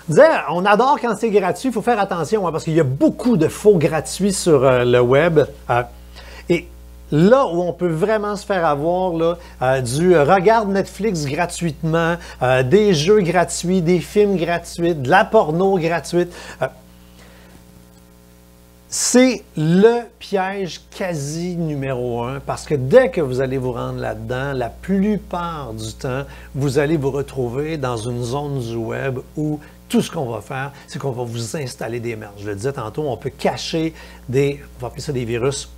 Je disais, on adore quand c'est gratuit, il faut faire attention, hein, parce qu'il y a beaucoup de faux gratuits sur le web. Et là où on peut vraiment se faire avoir, là, du regarde Netflix gratuitement, des jeux gratuits, des films gratuits, de la porno gratuite, c'est le piège quasi numéro 1 parce que dès que vous allez vous rendre là-dedans, la plupart du temps, vous allez vous retrouver dans une zone du web où tout ce qu'on va faire, c'est qu'on va vous installer des merdes. Je le disais tantôt, on peut cacher on va appeler ça des virus,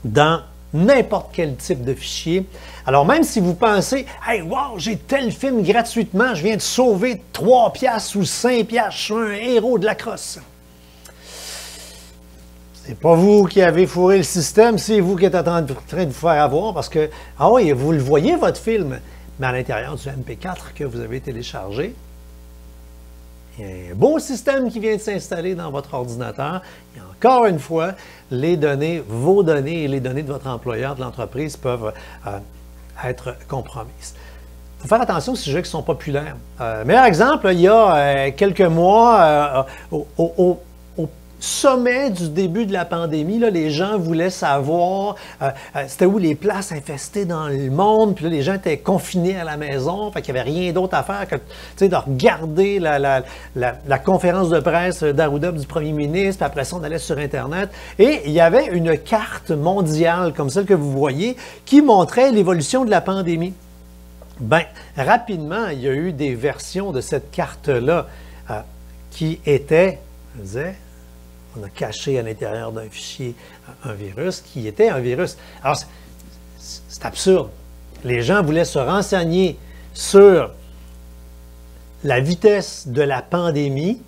dans n'importe quel type de fichier. Alors même si vous pensez « Hey, wow, j'ai tel film gratuitement, je viens de sauver 3 piastres ou 5 piastres, je suis un héros de la crosse. » C'est pas vous qui avez fourré le système, c'est vous qui êtes en train de vous faire avoir parce que, ah oui, vous le voyez votre film, mais à l'intérieur du MP4 que vous avez téléchargé, il y a un beau système qui vient de s'installer dans votre ordinateur. Et encore une fois, les données, vos données et les données de votre employeur, de l'entreprise peuvent être compromises. Il faut faire attention aux sujets qui sont populaires. Meilleur exemple, il y a quelques mois, au sommet du début de la pandémie, là, les gens voulaient savoir c'était où les places infestées dans le monde, puis là, les gens étaient confinés à la maison, fait qu'il n'y avait rien d'autre à faire que de regarder la conférence de presse d'Arruda du premier ministre, puis après ça, on allait sur Internet, et il y avait une carte mondiale, comme celle que vous voyez, qui montrait l'évolution de la pandémie. Bien, rapidement, il y a eu des versions de cette carte-là qui étaient, je disais, on a caché à l'intérieur d'un fichier un virus qui était un virus. Alors, c'est absurde. Les gens voulaient se renseigner sur la vitesse de la pandémie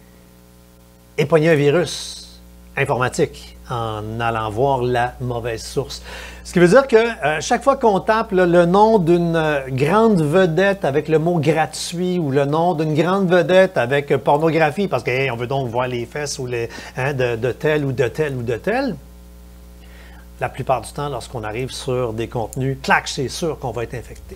et pogner un virus informatique en allant voir la mauvaise source. Ce qui veut dire que chaque fois qu'on tape le nom d'une grande vedette avec le mot gratuit ou le nom d'une grande vedette avec pornographie, parce qu'on hey, veut donc voir les fesses ou de tel ou de tel ou de tel, la plupart du temps, lorsqu'on arrive sur des contenus, clac, c'est sûr qu'on va être infecté.